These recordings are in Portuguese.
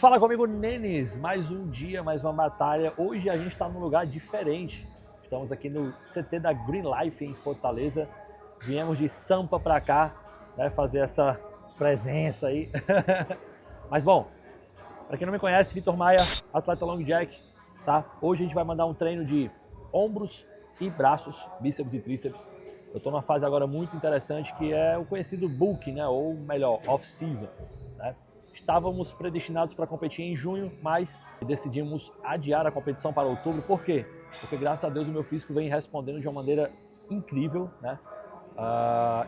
Fala comigo, nenes! Mais um dia, mais uma batalha. Hoje a gente está num lugar diferente. Estamos aqui no CT da Green Life em Fortaleza. Viemos de Sampa para cá, né, fazer essa presença aí. Mas bom, para quem não me conhece, Vitor Maia, atleta long jack, tá? Hoje a gente vai mandar um treino de ombros e braços, bíceps e tríceps. Eu estou numa fase agora muito interessante que é o conhecido bulking, né? Ou melhor, off-season, né? Estávamos predestinados para competir em junho, mas decidimos adiar a competição para outubro. Por quê? Porque graças a Deus o meu físico vem respondendo de uma maneira incrível, né?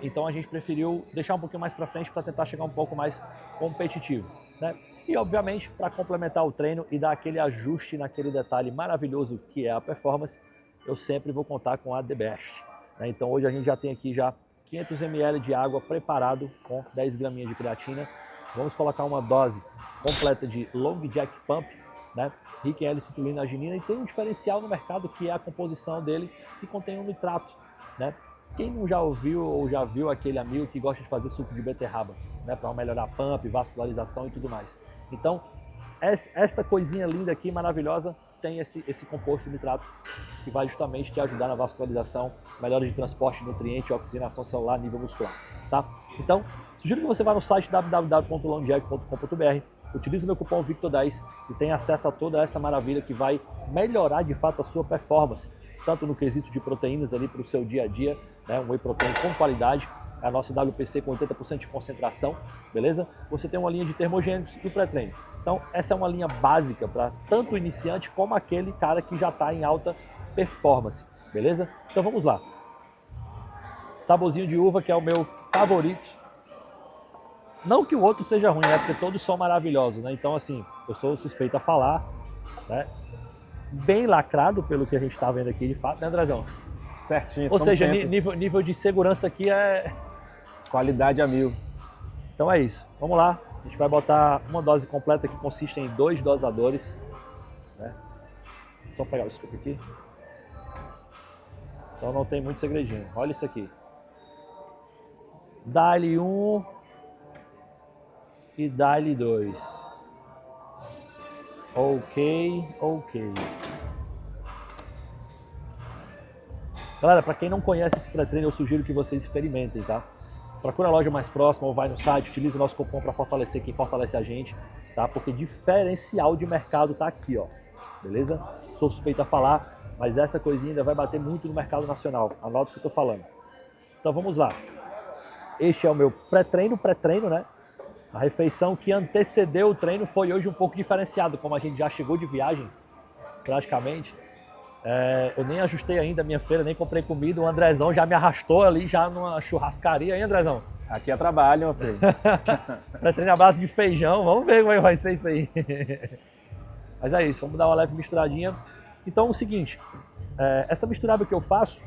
Então a gente preferiu deixar um pouquinho mais para frente para tentar chegar um pouco mais competitivo, né? E obviamente para complementar o treino e dar aquele ajuste naquele detalhe maravilhoso que é a performance, eu sempre vou contar com a The Best, né? Então hoje a gente já tem aqui já 500 ml de água preparado com 10 graminhas de creatina. Vamos colocar uma dose completa de Long Jack Pump, né? Rica em L-citrulina e arginina, e tem um diferencial no mercado que é a composição dele, que contém um nitrato, né? Quem não já ouviu ou já viu aquele amigo que gosta de fazer suco de beterraba, né? Para melhorar pump, vascularização e tudo mais. Então, esta coisinha linda aqui, maravilhosa, tem esse composto nitrato que vai justamente te ajudar na vascularização, melhora de transporte de nutriente, oxigenação celular, nível muscular, tá? Então, sugiro que você vá no site www.longjack.com.br, utilize o meu cupom VICTOR10 e tenha acesso a toda essa maravilha que vai melhorar de fato a sua performance, tanto no quesito de proteínas ali para o seu dia a dia, né? Um whey protein com qualidade, a nossa WPC com 80% de concentração, beleza? Você tem uma linha de termogênicos e o pré-treino. Então, essa é uma linha básica para tanto o iniciante como aquele cara que já está em alta performance, beleza? Então vamos lá. Saborzinho de uva, que é o meu favorito. Não que o outro seja ruim, né? Porque todos são maravilhosos, né? Então, assim, eu sou suspeito a falar, né? Bem lacrado pelo que a gente está vendo aqui de fato, né, Andrezão? Certinho. Ou seja, nível de segurança aqui é... Qualidade a mil. Então é isso. Vamos lá. A gente vai botar uma dose completa que consiste em 2 dosadores, né? Só pegar o scoop aqui. Então não tem muito segredinho. Olha isso aqui. Dá-lhe 1 e dá-lhe 2. Ok. Galera, para quem não conhece esse pré-treino, eu sugiro que vocês experimentem, tá? Procura a loja mais próxima ou vai no site, utilize o nosso cupom para fortalecer quem fortalece a gente, tá? Porque diferencial de mercado tá aqui, ó. Beleza? Sou suspeito a falar, mas essa coisinha ainda vai bater muito no mercado nacional. Anota o que eu tô falando. Então vamos lá. Este é o meu pré-treino, né? A refeição que antecedeu o treino foi hoje um pouco diferenciado, como a gente já chegou de viagem, praticamente. Eu nem ajustei ainda a minha feira, nem comprei comida, o Andrezão já me arrastou ali já numa churrascaria, hein, Andrezão? Aqui é trabalho, meu filho. Pré-treino à base de feijão, vamos ver como é que vai ser isso aí. Mas é isso, vamos dar uma leve misturadinha. Então é o seguinte, essa misturada que eu faço,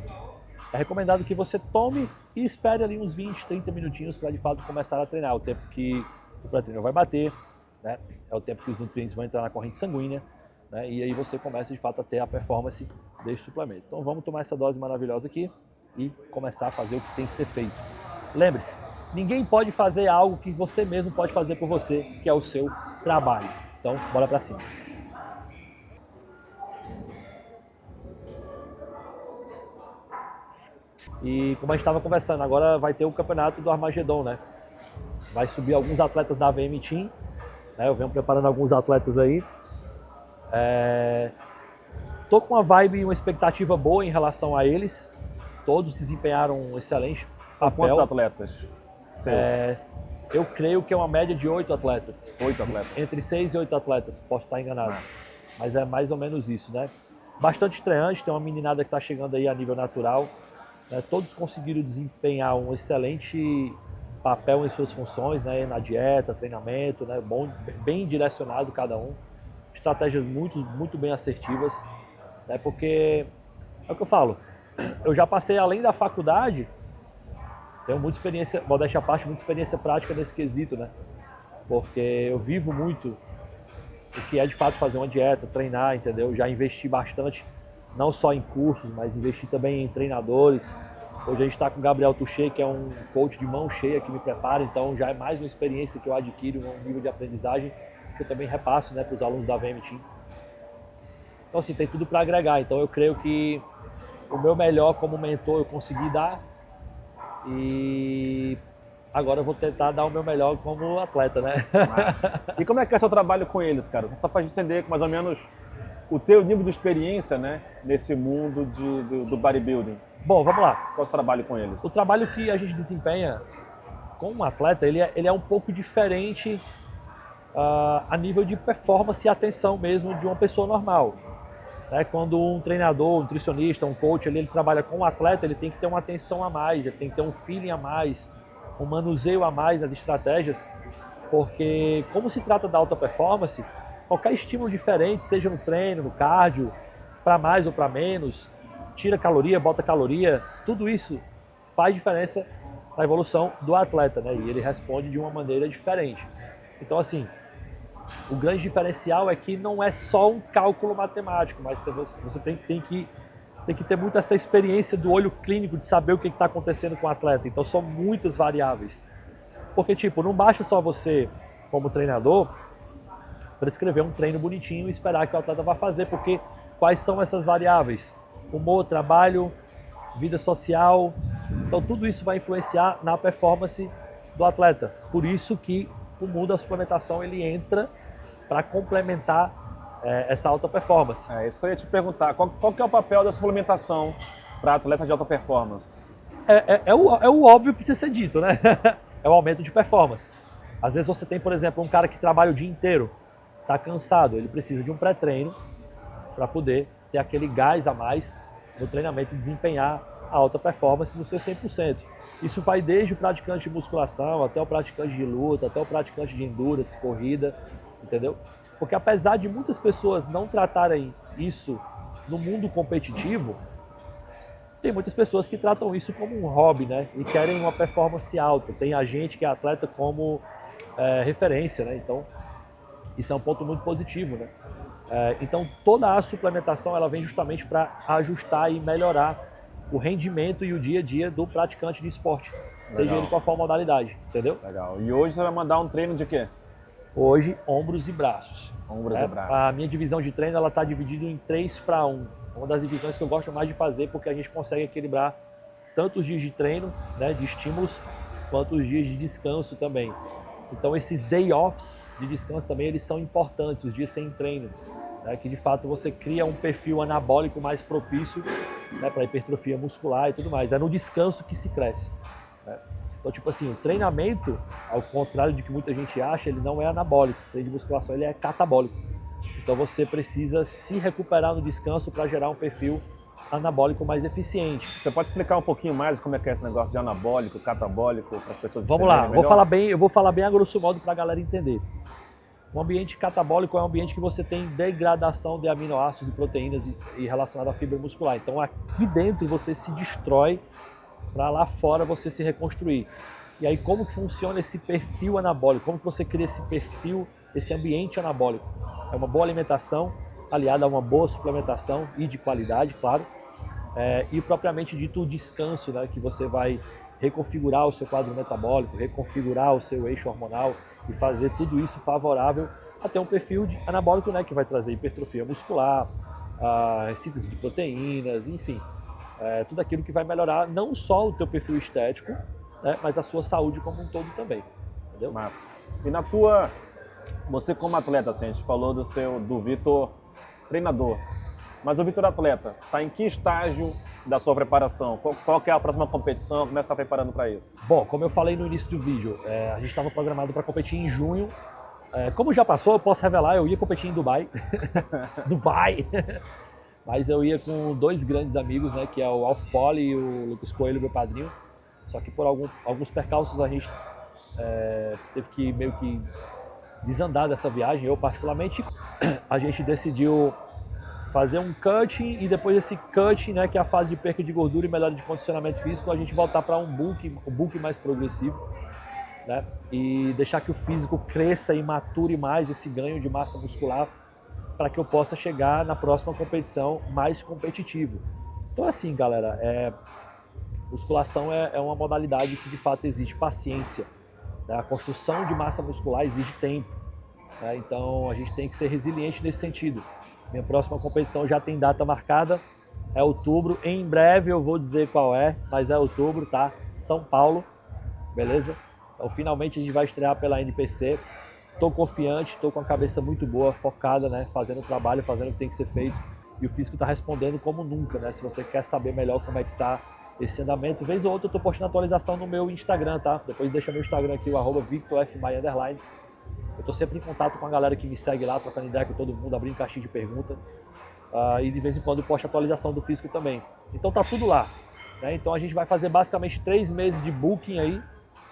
é recomendado que você tome e espere ali uns 20, 30 minutinhos para de fato começar a treinar. É o tempo que o pré-treino vai bater, né? É o tempo que os nutrientes vão entrar na corrente sanguínea, né? E aí você começa de fato a ter a performance desse suplemento. Então vamos tomar essa dose maravilhosa aqui e começar a fazer o que tem que ser feito. Lembre-se, ninguém pode fazer algo que você mesmo pode fazer por você, que é o seu trabalho. Então bora para cima. E como a gente estava conversando, agora vai ter o campeonato do Armagedon, né? Vai subir alguns atletas da AVM Team, né? Eu venho preparando alguns atletas aí. Tô com uma vibe e uma expectativa boa em relação a eles. Todos desempenharam um excelente São papel. quantos atletas? Eu creio que é uma média de 8 atletas. 8 atletas. Entre 6 e 8 atletas, posso estar enganado. Mas é mais ou menos isso, né? Bastante estreante, tem uma meninada que está chegando aí a nível natural. Né? Todos conseguiram desempenhar um excelente papel em suas funções, né? Na dieta, treinamento, né? Bem direcionado cada um. Estratégias muito bem assertivas, né? Porque é o que eu falo, eu já passei além da faculdade, tenho muita experiência, modéstia à parte, muita experiência prática nesse quesito, né? Porque eu vivo muito o que é de fato fazer uma dieta, treinar, entendeu? Já investi bastante, não só em cursos, mas investi também em treinadores. Hoje a gente está com o Gabriel Tuchê, que é um coach de mão cheia que me prepara, então já é mais uma experiência que eu adquiro, um nível de aprendizagem que eu também repasso, né, para os alunos da VM Team. Então assim, tem tudo para agregar. Então eu creio que o meu melhor como mentor eu consegui dar e agora eu vou tentar dar o meu melhor como atleta, né? Massa. E como é que é seu trabalho com eles, cara? Só para a gente entender mais ou menos o teu nível de experiência, né, nesse mundo do bodybuilding. Bom, vamos lá. Qual é o seu trabalho com eles? O trabalho que a gente desempenha com um atleta, ele é um pouco diferente a nível de performance e atenção mesmo de uma pessoa normal. Quando um treinador, um nutricionista, um coach, ele trabalha com um atleta, ele tem que ter uma atenção a mais, ele tem que ter um feeling a mais, um manuseio a mais nas estratégias, porque como se trata da alta performance, qualquer estímulo diferente, seja no treino, no cardio, para mais ou para menos, tira caloria, bota caloria, tudo isso faz diferença na evolução do atleta, né? E ele responde de uma maneira diferente. Então assim, o grande diferencial é que não é só um cálculo matemático, mas você tem que ter muito essa experiência do olho clínico, de saber o que está acontecendo com o atleta. Então são muitas variáveis. Porque tipo, não basta só você, como treinador, prescrever um treino bonitinho e esperar que o atleta vá fazer, porque quais são essas variáveis? Humor, trabalho, vida social, então tudo isso vai influenciar na performance do atleta. Por isso que o mundo da suplementação ele entra para complementar essa alta performance. É isso que eu ia te perguntar. Qual que é o papel da suplementação para atleta de alta performance? É o óbvio que precisa ser dito, né? É o aumento de performance. Às vezes você tem, por exemplo, um cara que trabalha o dia inteiro, está cansado, ele precisa de um pré-treino para poder ter aquele gás a mais no treinamento e desempenhar a alta performance no seu 100%. Isso vai desde o praticante de musculação, até o praticante de luta, até o praticante de endurance, corrida, entendeu? Porque apesar de muitas pessoas não tratarem isso no mundo competitivo, tem muitas pessoas que tratam isso como um hobby, né? E querem uma performance alta. Tem a gente que é atleta como referência, né? Então, isso é um ponto muito positivo, né? Então, toda a suplementação ela vem justamente para ajustar e melhorar o rendimento e o dia a dia do praticante de esporte, seja ele qual for a modalidade, entendeu? Legal. E hoje você vai mandar um treino de quê? Hoje, ombros e braços. Ombros e braços. A minha divisão de treino ela está dividida em 3-1. Uma das divisões que eu gosto mais de fazer, porque a gente consegue equilibrar tanto os dias de treino, né, de estímulos, quanto os dias de descanso também. Então, esses day-offs de descanso também, eles são importantes, os dias sem treino. Que de fato você cria um perfil anabólico mais propício, né, para hipertrofia muscular e tudo mais. É no descanso que se cresce, né? Então, tipo assim, o treinamento, ao contrário de que muita gente acha, ele não é anabólico. O treino de musculação ele é catabólico. Então você precisa se recuperar no descanso para gerar um perfil anabólico mais eficiente. Você pode explicar um pouquinho mais como é que é esse negócio de anabólico, catabólico, para as pessoas entenderem? Vamos lá, melhor? eu vou falar bem a grosso modo para a galera entender. Um ambiente catabólico é um ambiente que você tem degradação de aminoácidos e proteínas e relacionado à fibra muscular. Então aqui dentro você se destrói para lá fora você se reconstruir. E aí como que funciona esse perfil anabólico? Como que você cria esse perfil, esse ambiente anabólico? É uma boa alimentação aliada a uma boa suplementação e de qualidade, claro. E propriamente dito o descanso, né, que você vai reconfigurar o seu quadro metabólico, reconfigurar o seu eixo hormonal e fazer tudo isso favorável a ter um perfil anabólico, né, que vai trazer hipertrofia muscular, síntese de proteínas, enfim, tudo aquilo que vai melhorar não só o teu perfil estético, né, mas a sua saúde como um todo também, entendeu? Massa. E você como atleta, assim, a gente falou do Vitor treinador, mas o Vitor atleta, está em que estágio da sua preparação? Qual que é a próxima competição? Como é que você está preparando para isso? Bom, como eu falei no início do vídeo, a gente estava programado para competir em junho. Como já passou, eu posso revelar, eu ia competir em Dubai. Dubai! Mas eu ia com dois grandes amigos, né, que é o Alf Poli e o Lucas Coelho, meu padrinho. Só que por alguns percalços a gente teve que meio que desandar dessa viagem. Eu particularmente, a gente decidiu fazer um cutting e depois desse cutting, né, que é a fase de perca de gordura e melhora de condicionamento físico, a gente voltar para um bulk mais progressivo, né, e deixar que o físico cresça e mature mais esse ganho de massa muscular para que eu possa chegar na próxima competição mais competitivo. Então assim, galera, musculação é uma modalidade que de fato exige paciência, né? A construção de massa muscular exige tempo. né? Então a gente tem que ser resiliente nesse sentido. Minha próxima competição já tem data marcada, é outubro. Em breve eu vou dizer qual é, mas é outubro, tá? São Paulo, beleza? Então finalmente a gente vai estrear pela NPC. Estou confiante, estou com a cabeça muito boa, focada, né? Fazendo o trabalho, fazendo o que tem que ser feito. E o físico está respondendo como nunca, né? Se você quer saber melhor como é que tá esse andamento, vez ou outra eu estou postando atualização no meu Instagram, tá? Depois deixa meu Instagram aqui, o @VictorFMaia_. Eu estou sempre em contato com a galera que me segue lá, trocando ideia com todo mundo, abrindo caixinha de pergunta. E de vez em quando eu posto atualização do físico também. Então tá tudo lá, né? Então a gente vai fazer basicamente 3 meses de booking aí,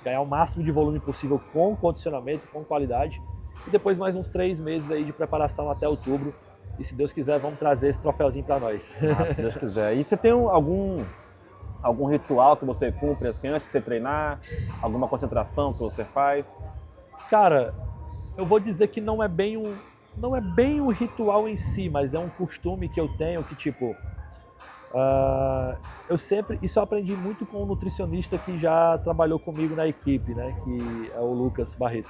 ganhar o máximo de volume possível com condicionamento, com qualidade. E depois mais uns 3 meses aí de preparação até outubro. E se Deus quiser, vamos trazer esse troféuzinho para nós. Se Deus quiser. E você tem algum ritual que você cumpre assim antes de você treinar? Alguma concentração que você faz? Cara, eu vou dizer que não é bem um ritual em si, mas é um costume que eu tenho que tipo... Isso eu aprendi muito com um nutricionista que já trabalhou comigo na equipe, né? Que é o Lucas Barreto.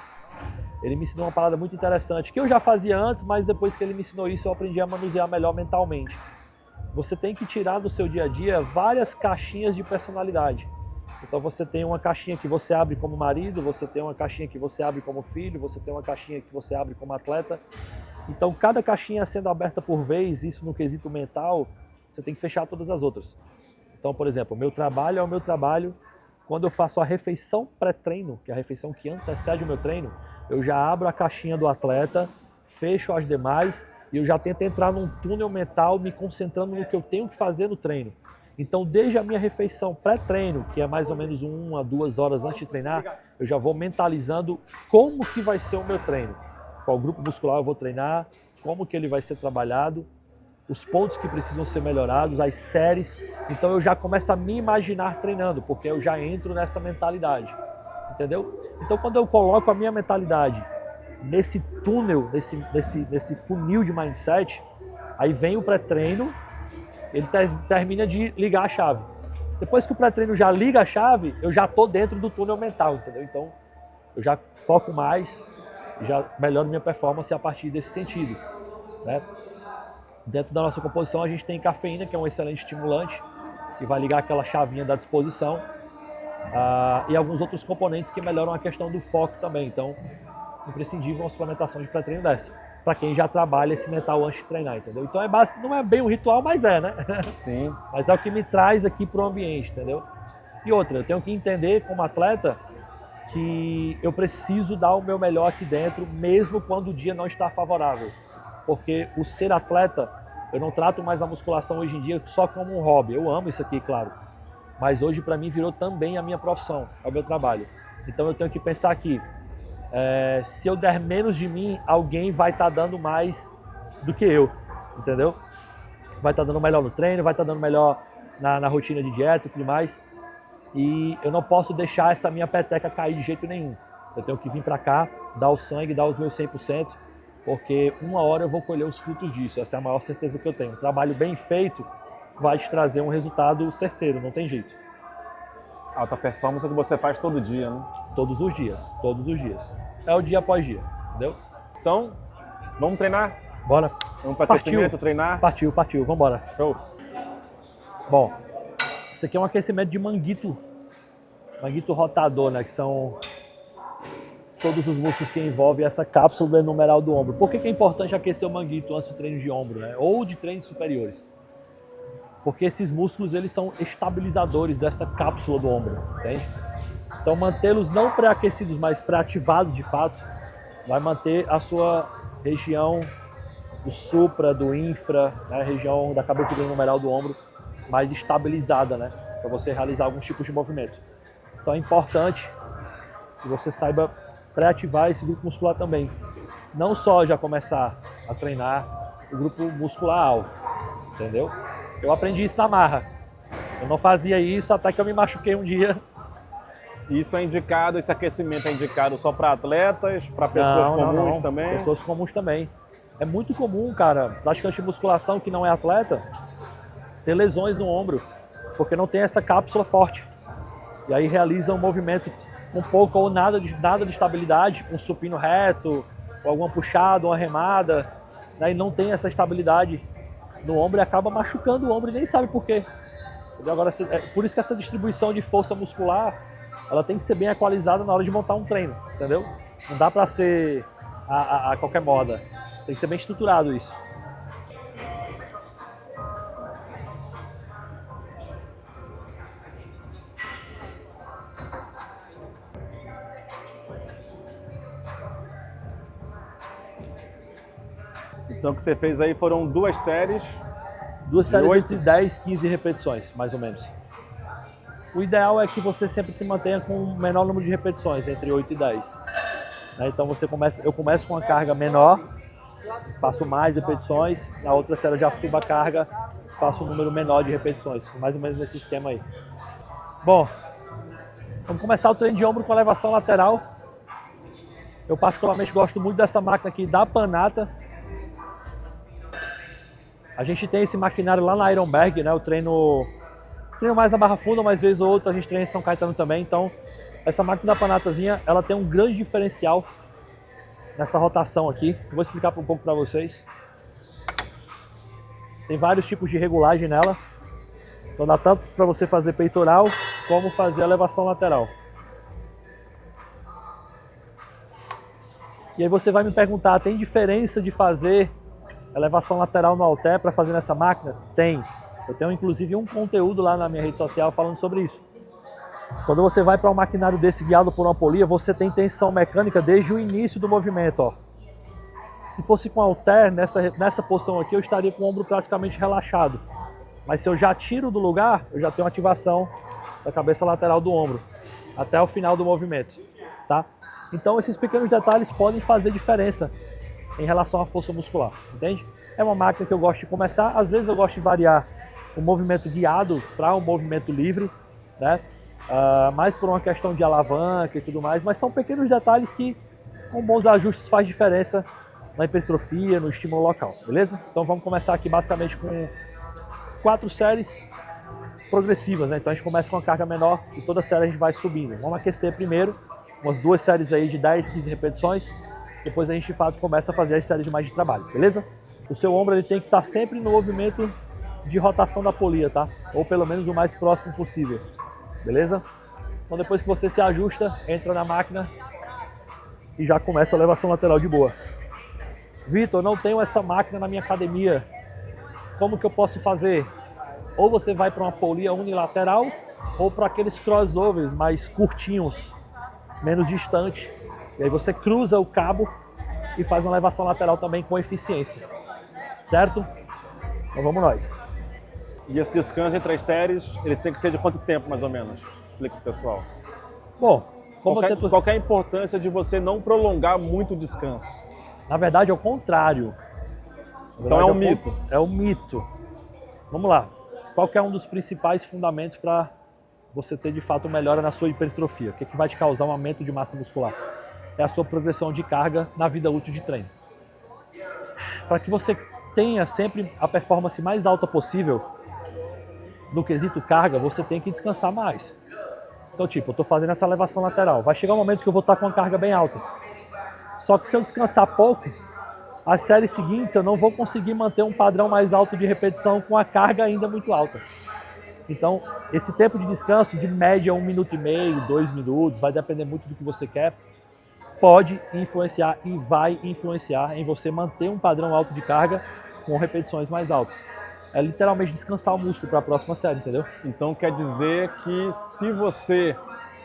Ele me ensinou uma parada muito interessante, que eu já fazia antes, mas depois que ele me ensinou isso, eu aprendi a manusear melhor mentalmente. Você tem que tirar do seu dia a dia várias caixinhas de personalidade. Então você tem uma caixinha que você abre como marido, você tem uma caixinha que você abre como filho, você tem uma caixinha que você abre como atleta. Então cada caixinha sendo aberta por vez, isso no quesito mental, você tem que fechar todas as outras. Então, por exemplo, o meu trabalho é o meu trabalho. Quando eu faço a refeição pré-treino, que é a refeição que antecede o meu treino, eu já abro a caixinha do atleta, fecho as demais e eu já tento entrar num túnel mental me concentrando no que eu tenho que fazer no treino. Então, desde a minha refeição pré-treino, que é mais ou menos 1 a 2 horas antes de treinar, eu já vou mentalizando como que vai ser o meu treino. Qual grupo muscular eu vou treinar, como que ele vai ser trabalhado, os pontos que precisam ser melhorados, as séries. Então eu já começo a me imaginar treinando, porque eu já entro nessa mentalidade, entendeu? Então quando eu coloco a minha mentalidade nesse túnel, nesse funil de mindset, aí vem o pré-treino, ele termina de ligar a chave. Depois que o pré-treino já liga a chave, eu já estou dentro do túnel mental, entendeu? Então eu já foco mais, já melhoro minha performance a partir desse sentido, né? Dentro da nossa composição a gente tem cafeína, que é um excelente estimulante, que vai ligar aquela chavinha da disposição, e alguns outros componentes que melhoram a questão do foco também. Então, imprescindível uma suplementação de pré-treino dessa, para quem já trabalha esse mental antes de treinar, entendeu? Então não é bem um ritual, mas é, né? Sim. Mas é o que me traz aqui para o ambiente, entendeu? E outra, eu tenho que entender como atleta que eu preciso dar o meu melhor aqui dentro, mesmo quando o dia não está favorável. Porque o ser atleta, eu não trato mais a musculação hoje em dia só como um hobby. Eu amo isso aqui, claro. Mas hoje para mim virou também a minha profissão, é o meu trabalho. Então eu tenho que pensar que se eu der menos de mim, alguém vai estar dando mais do que eu, entendeu? Vai estar dando melhor no treino, vai estar dando melhor na rotina de dieta e tudo mais. E eu não posso deixar essa minha peteca cair de jeito nenhum. Eu tenho que vir para cá, dar o sangue, dar os meus 100%. Porque uma hora eu vou colher os frutos disso, essa é a maior certeza que eu tenho. Um trabalho bem feito vai te trazer um resultado certeiro, não tem jeito. Alta performance que você faz todo dia, né? Todos os dias, todos os dias. É o dia após dia, entendeu? Então, vamos treinar? Bora. Vamos para aquecimento, treinar? Partiu, vambora. Show. Bom, isso aqui é um aquecimento de manguito rotador, né? Que são todos os músculos que envolvem essa cápsula numeral do ombro. Por que é importante aquecer o manguito antes do treino de ombro, né? Ou de treinos superiores? Porque esses músculos eles são estabilizadores dessa cápsula do ombro, entende? Então mantê-los não pré-aquecidos, mas pré-ativados de fato, vai manter a sua região do supra, do infra, né? A região da cabeça numeral do ombro mais estabilizada, né? Para você realizar alguns tipos de movimento. Então é importante que você saiba pré-ativar esse grupo muscular também. Não só já começar a treinar o grupo muscular alvo, entendeu? Eu aprendi isso na marra. Eu não fazia isso até que eu me machuquei um dia. Isso é indicado, esse aquecimento é indicado só para atletas, para pessoas comuns também? Pessoas comuns também. É muito comum, cara, praticante de musculação que não é atleta, ter lesões no ombro, porque não tem essa cápsula forte. E aí realiza um movimento com pouco ou nada de estabilidade, um supino reto, ou alguma puxada, uma remada, né, e não tem essa estabilidade no ombro e acaba machucando o ombro e nem sabe por quê. Agora, por isso que essa distribuição de força muscular, ela tem que ser bem equalizada na hora de montar um treino, entendeu? Não dá para ser a qualquer moda, tem que ser bem estruturado isso. Então o que você fez aí foram 2 séries. 2 séries 8. entre 10 e 15 repetições, mais ou menos. O ideal é que você sempre se mantenha com o menor número de repetições, entre 8 e 10. Então eu começo com uma carga menor, faço mais repetições, na outra série eu já subo a carga, faço um número menor de repetições, mais ou menos nesse esquema aí. Bom, vamos começar o treino de ombro com elevação lateral. Eu particularmente gosto muito dessa máquina aqui da Panata. A gente tem esse maquinário lá na Ironberg, né? Eu treino mais na Barra Funda, mas vez ou outra a gente treina em São Caetano também. Então, essa máquina da Panatazinha, ela tem um grande diferencial nessa rotação aqui. Eu vou explicar um pouco para vocês. Tem vários tipos de regulagem nela. Então dá tanto para você fazer peitoral, como fazer elevação lateral. E aí você vai me perguntar, tem diferença de fazer elevação lateral no halter para fazer nessa máquina? Tem. Eu tenho inclusive um conteúdo lá na minha rede social falando sobre isso. Quando você vai para um maquinário desse guiado por uma polia, você tem tensão mecânica desde o início do movimento. Ó. Se fosse com halter, nessa posição aqui, eu estaria com o ombro praticamente relaxado. Mas se eu já tiro do lugar, eu já tenho ativação da cabeça lateral do ombro, até o final do movimento. Tá? Então esses pequenos detalhes podem fazer diferença em relação à força muscular, entende? É uma máquina que eu gosto de começar, às vezes eu gosto de variar o movimento guiado para um movimento livre, né? Mais por uma questão de alavanca e tudo mais, mas são pequenos detalhes que com bons ajustes faz diferença na hipertrofia, no estímulo local, beleza? Então vamos começar aqui basicamente com 4 séries progressivas, né? Então a gente começa com uma carga menor e toda série a gente vai subindo. Vamos aquecer primeiro, umas 2 séries aí de 10, 15 repetições, depois a gente de fato começa a fazer as séries de mais de trabalho, beleza? O seu ombro ele tem que estar sempre no movimento de rotação da polia, tá? Ou pelo menos o mais próximo possível, beleza? Então depois que você se ajusta, entra na máquina e já começa a elevação lateral de boa. Vitor, não tenho essa máquina na minha academia, como que eu posso fazer? Ou você vai para uma polia unilateral ou para aqueles crossovers mais curtinhos, menos distantes. E aí você cruza o cabo e faz uma elevação lateral também com eficiência, certo? Então vamos nós. E esse descanso entre as séries, ele tem que ser de quanto tempo mais ou menos? Explica pro pessoal. Bom, qual é a importância de você não prolongar muito o descanso? Na verdade é o contrário. Então é um mito. É um mito. Vamos lá. Qual que é um dos principais fundamentos para você ter de fato melhora na sua hipertrofia? O que, que vai te causar um aumento de massa muscular? É a sua progressão de carga na vida útil de treino. Para que você tenha sempre a performance mais alta possível no quesito carga, você tem que descansar mais. Então, tipo, eu estou fazendo essa elevação lateral. Vai chegar um momento que eu vou estar com uma carga bem alta. Só que se eu descansar pouco, as séries seguintes eu não vou conseguir manter um padrão mais alto de repetição com a carga ainda muito alta. Então, esse tempo de descanso, de média 1 minuto e meio, 2 minutos, vai depender muito do que você quer, pode influenciar e vai influenciar em você manter um padrão alto de carga com repetições mais altas. É literalmente descansar o músculo para a próxima série, entendeu? Então quer dizer que se você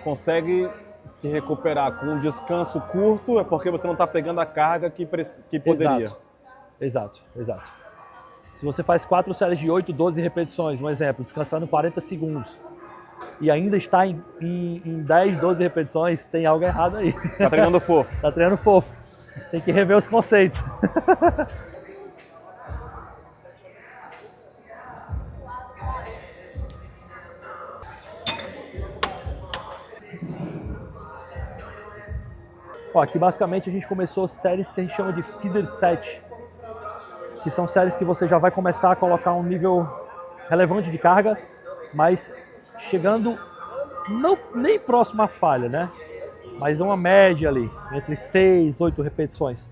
consegue se recuperar com um descanso curto, é porque você não está pegando a carga que poderia. Exato. Se você faz 4 séries de 8, 12 repetições, um exemplo, descansando 40 segundos, e ainda está em 10, 12 repetições, tem algo errado aí. Tá treinando fofo. Tá treinando fofo. Tem que rever os conceitos. Ó, aqui basicamente a gente começou séries que a gente chama de feeder set, que são séries que você já vai começar a colocar um nível relevante de carga, mas chegando não nem próximo à falha, né? Mas uma média ali, entre 6 e 8 repetições.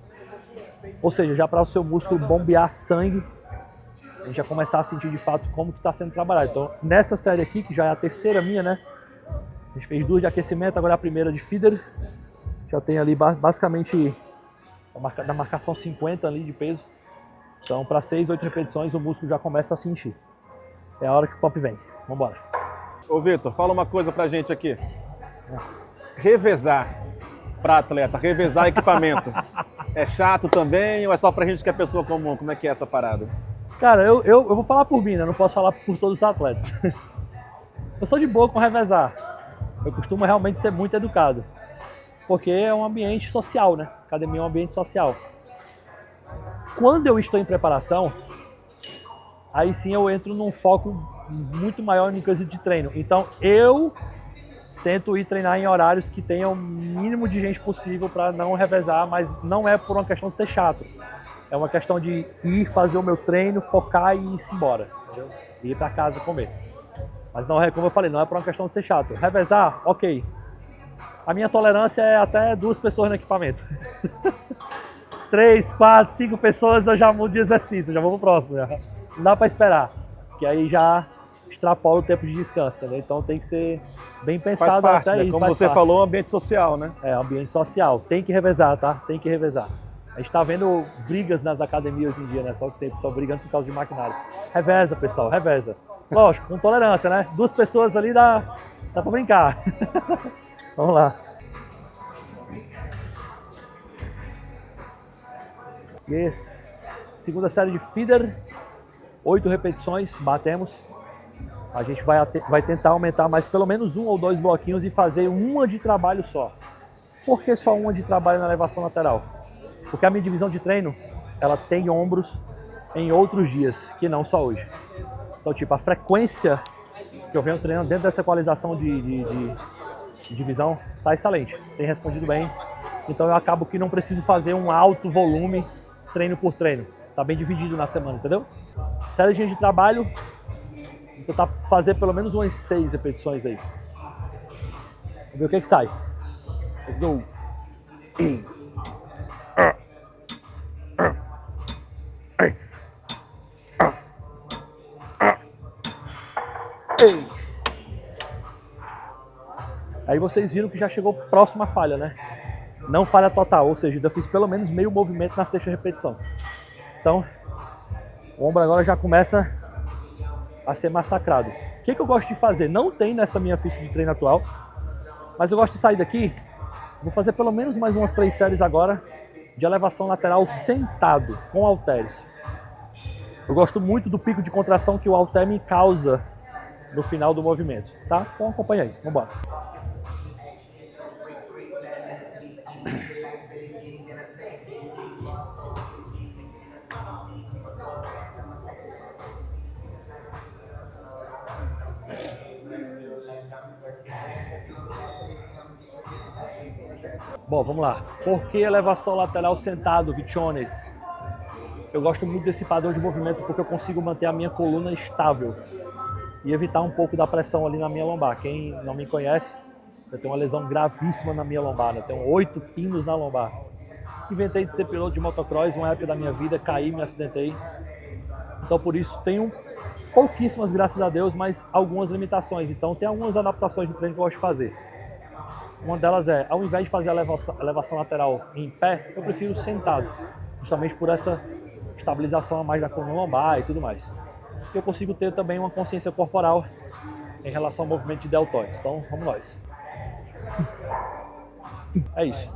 Ou seja, já para o seu músculo bombear sangue, a gente já começar a sentir de fato como que está sendo trabalhado. Então, nessa série aqui, que já é a terceira minha, né? A gente fez 2 de aquecimento, agora a primeira de feeder. Já tem ali basicamente da marcação 50 ali de peso. Então, para 6, 8 repetições, o músculo já começa a sentir. É a hora que o pop vem. Vamos embora. Ô Vitor, fala uma coisa pra gente aqui. Revezar para atleta, revezar equipamento. É chato também ou é só pra gente que é pessoa comum? Como é que é essa parada? Cara, eu vou falar por mim, né? Não posso falar por todos os atletas. Eu sou de boa com revezar. Eu costumo realmente ser muito educado. Porque é um ambiente social, né? Academia é um ambiente social. Quando eu estou em preparação, aí sim eu entro num foco muito maior no quesito de treino. Então eu tento ir treinar em horários que tenham o mínimo de gente possível para não revezar, mas não é por uma questão de ser chato. É uma questão de ir fazer o meu treino, focar e ir-se embora. Entendeu? E ir para casa comer. Mas não é, como eu falei, não é por uma questão de ser chato. Revezar, ok. A minha tolerância é até 2 pessoas no equipamento. 3, 4, 5 pessoas eu já mudo de exercício, já vou pro próximo. Já. Não dá para esperar, que aí já extrapola o tempo de descanso, entendeu? Então tem que ser bem pensado. Faz parte, até né? isso. Como você falou, ambiente social, né? É, ambiente social. Tem que revezar, tá? Tem que revezar. A gente tá vendo brigas nas academias hoje em dia, né? Só que tem pessoal brigando por causa de maquinário. Reveza, pessoal, reveza. Lógico, com tolerância, né? 2 pessoas ali dá pra brincar. Vamos lá. Yes. Segunda série de feeder. 8 repetições, batemos. A gente vai tentar aumentar mais pelo menos 1 ou 2 bloquinhos e fazer uma de trabalho só. Por que só uma de trabalho na elevação lateral? Porque a minha divisão de treino, ela tem ombros em outros dias, que não só hoje. Então, tipo, a frequência que eu venho treinando dentro dessa equalização de divisão tá excelente, tem respondido bem. Então eu acabo que não preciso fazer um alto volume treino por treino. Tá bem dividido na semana, entendeu? Série de trabalho, vou tentar fazer pelo menos umas 6 repetições aí. Vamos ver o que sai. Let's go. Aí vocês viram que já chegou próxima falha, né? Não falha total, ou seja, eu fiz pelo menos meio movimento na 6ª repetição. Então, o ombro agora já começa a ser massacrado. O que eu gosto de fazer? Não tem nessa minha ficha de treino atual, mas eu gosto de sair daqui, vou fazer pelo menos mais umas 3 séries agora de elevação lateral sentado, com halteres. Eu gosto muito do pico de contração que o halter me causa no final do movimento, tá? Então acompanha aí, vamos embora. Bom, vamos lá. Por que elevação lateral sentado, Vichones? Eu gosto muito desse padrão de movimento porque eu consigo manter a minha coluna estável e evitar um pouco da pressão ali na minha lombar. Quem não me conhece, eu tenho uma lesão gravíssima na minha lombar, né? Eu tenho 8 pinos na lombar. Inventei de ser piloto de motocross, uma época da minha vida, caí, me acidentei. Então por isso tenho pouquíssimas, graças a Deus, mas algumas limitações. Então tem algumas adaptações no treino que eu gosto de fazer. Uma delas é, ao invés de fazer a elevação lateral em pé, eu prefiro sentado, justamente por essa estabilização a mais da coluna lombar e tudo mais. Eu consigo ter também uma consciência corporal em relação ao movimento de deltoides. Então, vamos nós. É isso.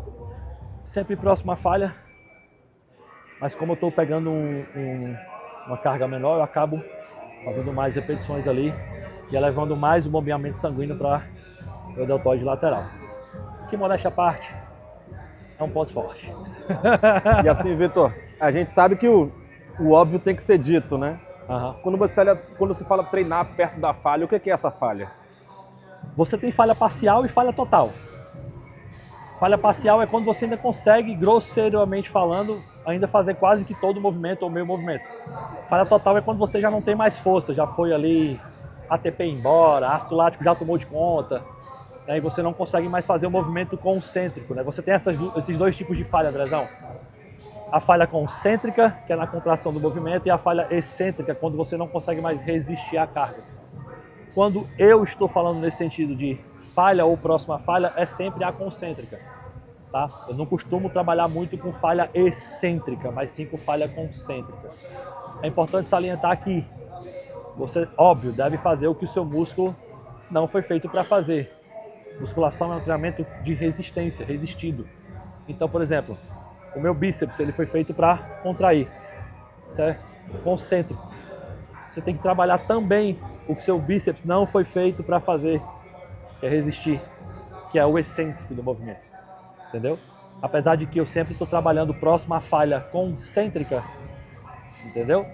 Sempre próximo à falha, mas como eu estou pegando uma carga menor, eu acabo fazendo mais repetições ali e elevando mais o bombeamento sanguíneo para o deltoide lateral. Que, modéstia à parte, é um ponto forte. E assim, Vitor, a gente sabe que o óbvio tem que ser dito, né? Uhum. Quando se fala treinar perto da falha, o que é essa falha? Você tem falha parcial e falha total. Falha parcial é quando você ainda consegue, grosseiramente falando, ainda fazer quase que todo o movimento ou meio movimento. Falha total é quando você já não tem mais força, já foi ali, ATP embora, ácido lático já tomou de conta, né, e você não consegue mais fazer o movimento concêntrico, né? Você tem esses 2 tipos de falha, Andrezão. a falha concêntrica, que é na contração do movimento, e a falha excêntrica, quando você não consegue mais resistir à carga. Quando eu estou falando nesse sentido de falha ou próxima falha, é sempre a concêntrica. Tá? Eu não costumo trabalhar muito com falha excêntrica, mas sim com falha concêntrica. É importante salientar que você, óbvio, deve fazer o que o seu músculo não foi feito para fazer. Musculação é um treinamento de resistência, resistido. Então, por exemplo, o meu bíceps ele foi feito para contrair. Isso é concêntrico. Você tem que trabalhar também o que o seu bíceps não foi feito para fazer, que é resistir, que é o excêntrico do movimento. Entendeu? Apesar de que eu sempre estou trabalhando próximo à falha concêntrica, entendeu?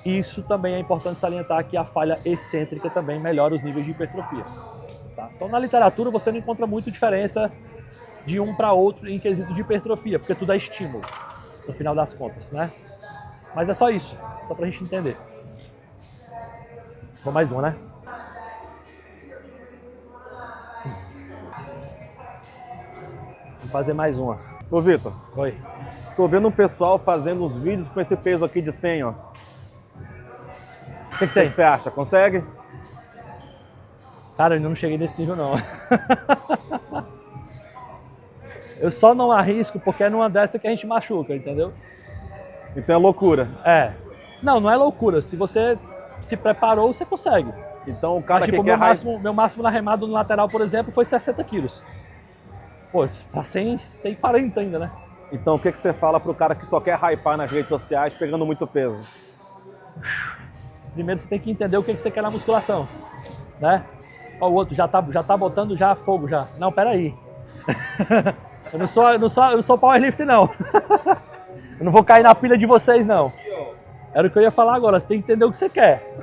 Isso também é importante salientar que a falha excêntrica também melhora os níveis de hipertrofia. Tá? Então, na literatura você não encontra muita diferença de um para outro em quesito de hipertrofia, porque tudo é estímulo, no final das contas, né? Mas é só isso, só pra gente entender. Vou mais uma, né? Vou fazer mais uma. Ô Vitor, Oi. tô vendo um pessoal fazendo uns vídeos com esse peso aqui de 100, ó. O que O que tem? você acha? Consegue? Cara, eu ainda não cheguei nesse nível, não. Eu só não arrisco porque é numa dessa que a gente machuca, entendeu? Então é loucura. É. Não é loucura. Se você se preparou, você consegue. Então o cara Mas, tipo, que quer meu máximo na remada no lateral, por exemplo, foi 60 quilos. Pô, pra 100 tem 40 ainda, né? Então o que você fala pro cara que só quer hypar nas redes sociais pegando muito peso? Primeiro você tem que entender o que você quer na musculação, né? Ó, o outro já tá botando já fogo já. Não, peraí. Eu não sou powerlifter, não. Eu não vou cair na pilha de vocês, não. Era o que eu ia falar agora. Você tem que entender o que você quer.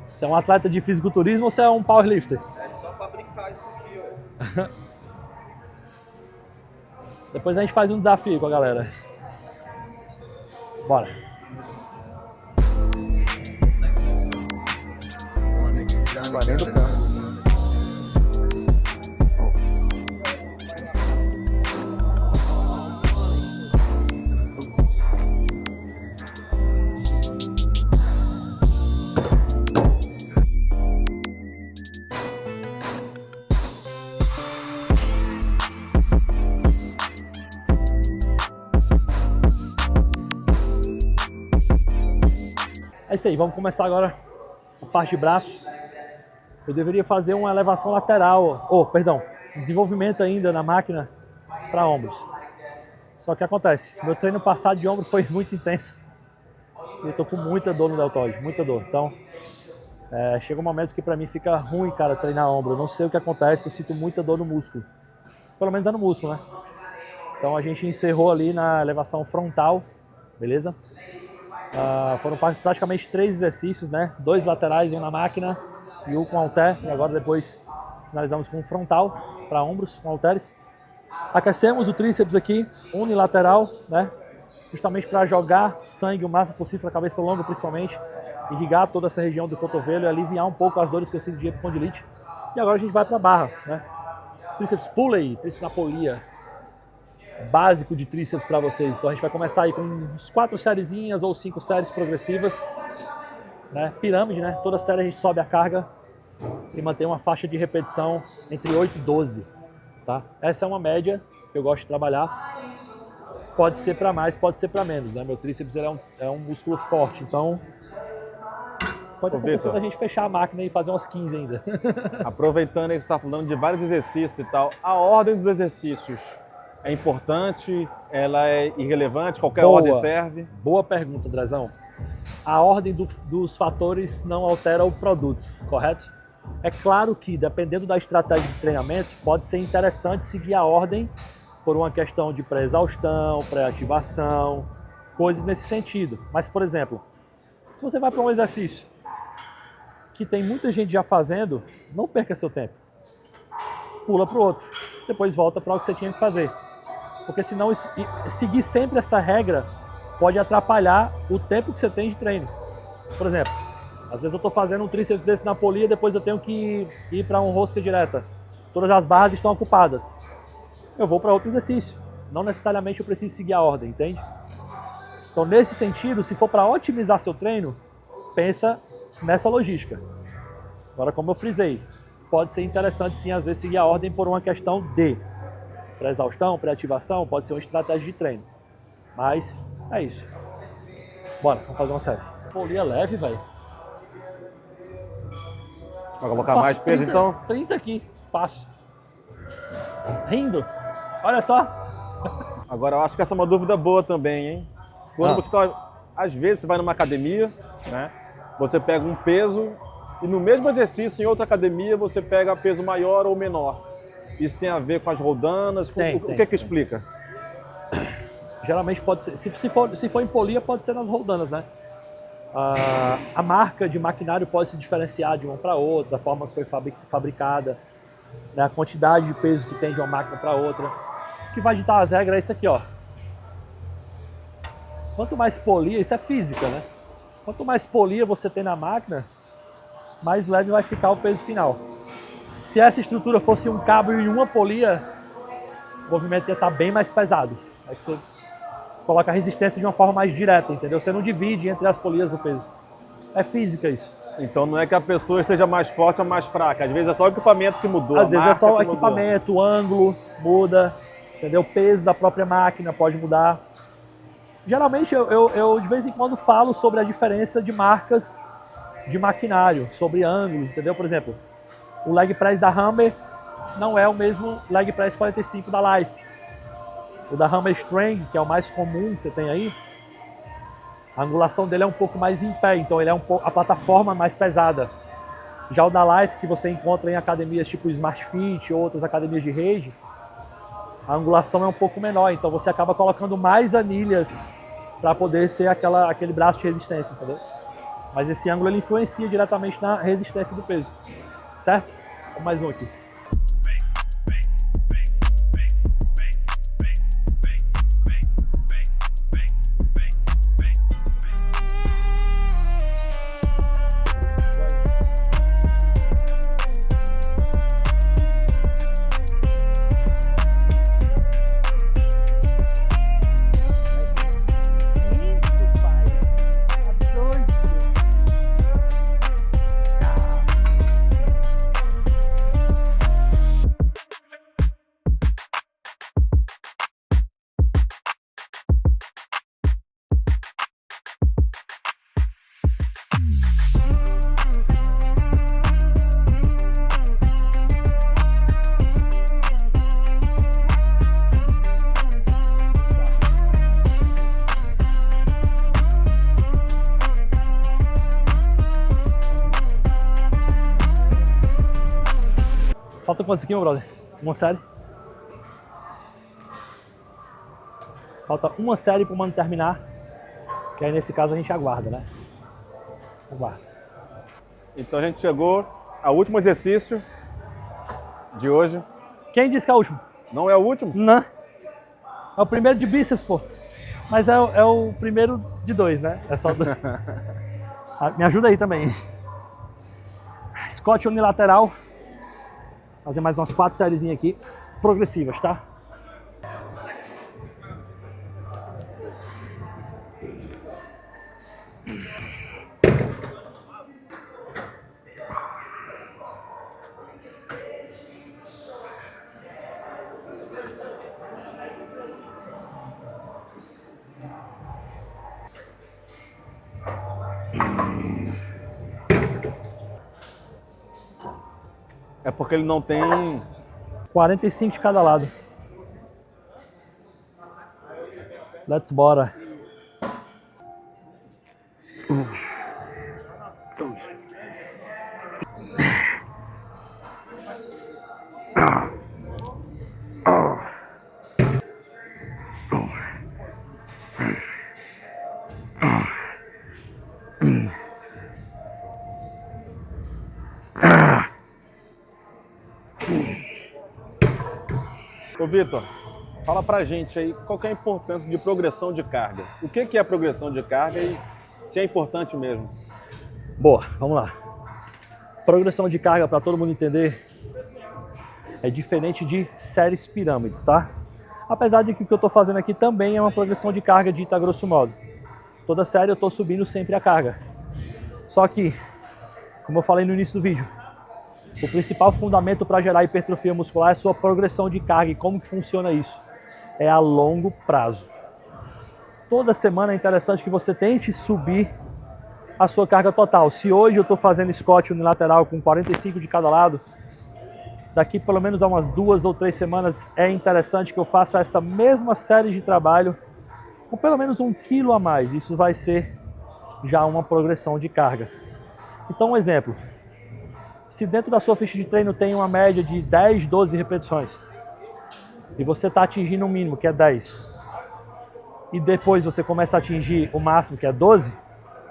Você é um atleta de fisiculturismo ou você é um powerlifter? É só pra brincar isso aqui, ó. Depois a gente faz um desafio com a galera. Bora. Vai nem do canto. É isso aí, vamos começar agora a parte de braço. Eu deveria fazer uma elevação lateral, desenvolvimento ainda na máquina para ombros. Só que acontece, meu treino passado de ombro foi muito intenso. E eu tô com muita dor no deltoide, muita dor. Então, chega um momento que para mim fica ruim, cara, treinar ombro. Eu não sei o que acontece, eu sinto muita dor no músculo. Pelo menos é no músculo, né? Então a gente encerrou ali na elevação frontal, beleza? Foram praticamente 3 exercícios, né? 2 laterais, um na máquina e um com halter. E agora depois finalizamos com frontal para ombros, com halteres. Aquecemos o tríceps aqui, unilateral, né? Justamente para jogar sangue o máximo possível para a cabeça longa, principalmente. Irrigar toda essa região do cotovelo e aliviar um pouco as dores que eu sinto de epicondilite. E agora a gente vai para a barra, né? Tríceps pulley, tríceps na polia. Básico de tríceps para vocês. Então a gente vai começar aí com uns 4 sériezinhas ou 5 séries progressivas, né? Pirâmide, né? Toda série a gente sobe a carga e mantém uma faixa de repetição entre 8 e 12, tá? Essa é uma média que eu gosto de trabalhar. Pode ser para mais, pode ser para menos, né? Meu tríceps ele é um músculo forte, então pode acontecer da gente fechar a máquina e fazer umas 15 ainda. Aproveitando aí que você está falando de vários exercícios e tal, a ordem dos exercícios é importante? Ela é irrelevante? Qualquer ordem serve? Boa pergunta, Drezão. A ordem dos fatores não altera o produto, correto? É claro que, dependendo da estratégia de treinamento, pode ser interessante seguir a ordem por uma questão de pré-exaustão, pré-ativação, coisas nesse sentido. Mas, por exemplo, se você vai para um exercício que tem muita gente já fazendo, não perca seu tempo. Pula para o outro, depois volta para o que você tinha que fazer. Porque senão seguir sempre essa regra pode atrapalhar o tempo que você tem de treino. Por exemplo, às vezes eu estou fazendo um tríceps desse na polia, depois eu tenho que ir para um rosca direta. Todas as barras estão ocupadas. Eu vou para outro exercício. Não necessariamente eu preciso seguir a ordem, entende? Então, nesse sentido, se for para otimizar seu treino, pensa nessa logística. Agora, como eu frisei, pode ser interessante sim, às vezes, seguir a ordem por uma questão de pré-exaustão, pré-ativação, pode ser uma estratégia de treino. Mas é isso. Bora, vamos fazer uma série. Polia leve, velho. Vai colocar mais peso 30, então? 30 aqui, fácil. Rindo. Olha só. Agora eu acho que essa é uma dúvida boa também, hein? Quando você tá, às vezes você vai numa academia, né? Você pega um peso e no mesmo exercício em outra academia você pega peso maior ou menor. Isso tem a ver com as roldanas? O que explica? Geralmente pode ser, se for em polia, pode ser nas roldanas, né? A marca de maquinário pode se diferenciar de uma para outra, a forma que foi fabricada, né? A quantidade de peso que tem de uma máquina para outra. O que vai ditar as regras é isso aqui, ó. Quanto mais polia, isso é física, né? Quanto mais polia você tem na máquina, mais leve vai ficar o peso final. Se essa estrutura fosse um cabo e uma polia, o movimento ia estar bem mais pesado. Aí você coloca a resistência de uma forma mais direta, entendeu? Você não divide entre as polias o peso. É física isso. Então não é que a pessoa esteja mais forte ou mais fraca. Às vezes é só o equipamento que mudou. Às vezes é só o equipamento, o ângulo muda, entendeu? O peso da própria máquina pode mudar. Geralmente eu de vez em quando falo sobre a diferença de marcas de maquinário, sobre ângulos, entendeu? Por exemplo, o leg press da Hammer não é o mesmo leg press 45 da Life. O da Hammer Strength, que é o mais comum que você tem aí, a angulação dele é um pouco mais em pé, então ele é a plataforma mais pesada. Já o da Life, que você encontra em academias tipo Smart Fit ou outras academias de rede, a angulação é um pouco menor, então você acaba colocando mais anilhas para poder ser aquele braço de resistência, entendeu? Mas esse ângulo ele influencia diretamente na resistência do peso, certo? Vamos mais um aqui. Falta quantos aqui, meu brother? Uma série? Falta uma série para o mano terminar, que aí nesse caso a gente aguarda, né? Aguarda. Então a gente chegou ao último exercício de hoje. Quem disse que é o último? Não é o último? Não. É o primeiro de bíceps, pô. Mas é o primeiro de dois, né? É só dois. Me ajuda aí também. Scott unilateral. Fazer mais umas 4 sériezinhas aqui, progressivas, tá? É porque ele não tem... 45 de cada lado. Let's bora. Ô Vitor, fala pra gente aí qual que é a importância de progressão de carga. O que é a progressão de carga e se é importante mesmo? Boa, vamos lá. Progressão de carga, para todo mundo entender, é diferente de séries pirâmides, tá? Apesar de que o que eu estou fazendo aqui também é uma progressão de carga dita a grosso modo. toda série eu estou subindo sempre a carga. Só que, como eu falei no início do vídeo, o principal fundamento para gerar hipertrofia muscular é a sua progressão de carga. E como que funciona isso? É a longo prazo. Toda semana é interessante que você tente subir a sua carga total. Se hoje eu estou fazendo squat unilateral com 45 de cada lado, daqui pelo menos a umas 2 ou 3 semanas é interessante que eu faça essa mesma série de trabalho com pelo menos 1 quilo a mais. Isso vai ser já uma progressão de carga. Então, um exemplo. Se dentro da sua ficha de treino tem uma média de 10, 12 repetições e você está atingindo o mínimo, que é 10, e depois você começa a atingir o máximo, que é 12,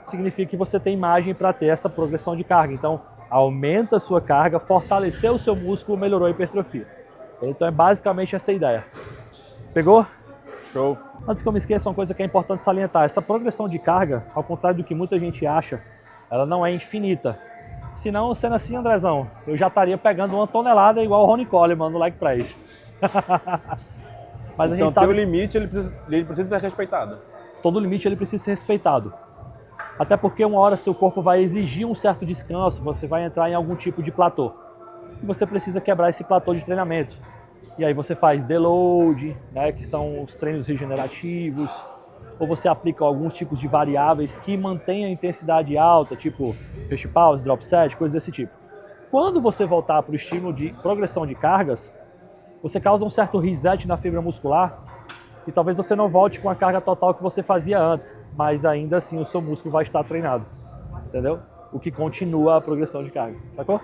significa que você tem margem para ter essa progressão de carga. Então, aumenta a sua carga, fortaleceu o seu músculo, melhorou a hipertrofia. Então, é basicamente essa a ideia. Pegou? Show. Antes que eu me esqueça, uma coisa que é importante salientar. Essa progressão de carga, ao contrário do que muita gente acha, ela não é infinita. Se não, sendo assim, Andrezão, eu já estaria pegando 1 tonelada igual o Ronnie Coleman no leg press. Mas a Então, gente sabe tem um limite, ele precisa ser respeitado. todo limite ele precisa ser respeitado. Até porque uma hora seu corpo vai exigir um certo descanso, você vai entrar em algum tipo de platô. E você precisa quebrar esse platô de treinamento. E aí você faz deload, né, que são os treinos regenerativos, ou você aplica alguns tipos de variáveis que mantêm a intensidade alta, tipo push pause, drop set, coisas desse tipo. Quando você voltar para o estímulo de progressão de cargas, você causa um certo reset na fibra muscular e talvez você não volte com a carga total que você fazia antes, mas ainda assim o seu músculo vai estar treinado, entendeu? O que continua a progressão de carga, sacou?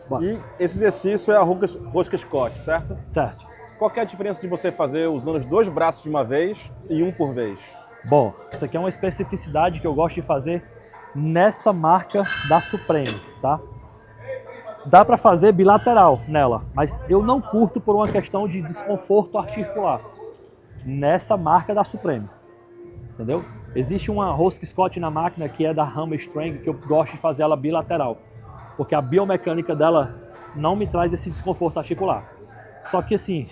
Bom. E esse exercício é a rosca Scott, certo? Certo. Qual que é a diferença de você fazer usando os 2 braços de uma vez e 1 por vez? Bom, isso aqui é uma especificidade que eu gosto de fazer nessa marca da Supreme, tá? Dá para fazer bilateral nela, mas eu não curto por uma questão de desconforto articular nessa marca da Supreme, entendeu? Existe uma rosca Scott na máquina que é da Hammerstrength, que eu gosto de fazer ela bilateral, porque a biomecânica dela não me traz esse desconforto articular. Só que assim,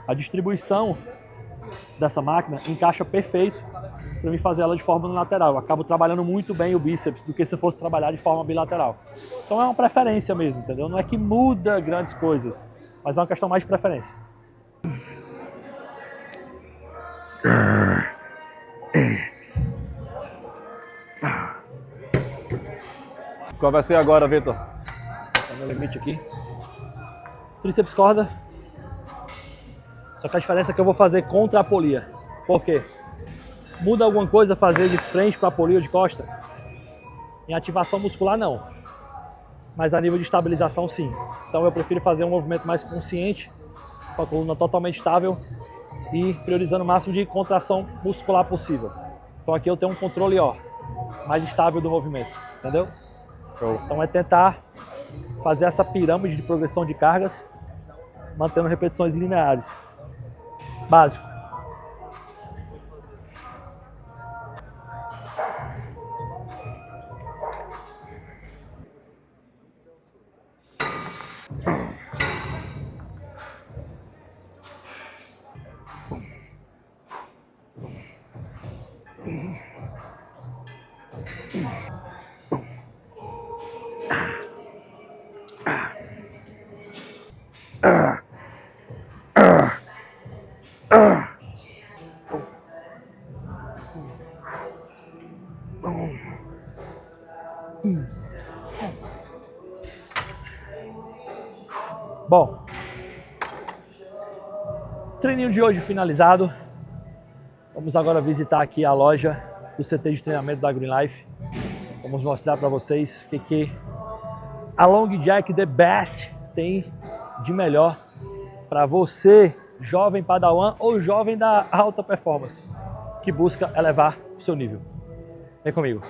a distribuição dessa máquina encaixa perfeito para mim fazer ela de forma unilateral. Eu acabo trabalhando muito bem o bíceps do que se eu fosse trabalhar de forma bilateral. Então é uma preferência mesmo, entendeu? Não é que muda grandes coisas, mas é uma questão mais de preferência. Qual vai ser agora, Vitor? Tá meu limite aqui. Tríceps corda. Só que a diferença é que eu vou fazer contra a polia. Por quê? Muda alguma coisa fazer de frente para a polia ou de costa? Em ativação muscular, não. Mas a nível de estabilização, sim. Então eu prefiro fazer um movimento mais consciente, com a coluna totalmente estável e priorizando o máximo de contração muscular possível. Então aqui eu tenho um controle, ó, mais estável do movimento, entendeu? Show. Então é tentar fazer essa pirâmide de progressão de cargas, mantendo repetições lineares. Básico. Bom, treininho de hoje finalizado. Vamos agora visitar aqui a loja do CT de treinamento da Green Life. Vamos mostrar para vocês o que a Long Jack The Best tem de melhor para você, jovem padawan ou jovem da alta performance, que busca elevar o seu nível. Vem comigo.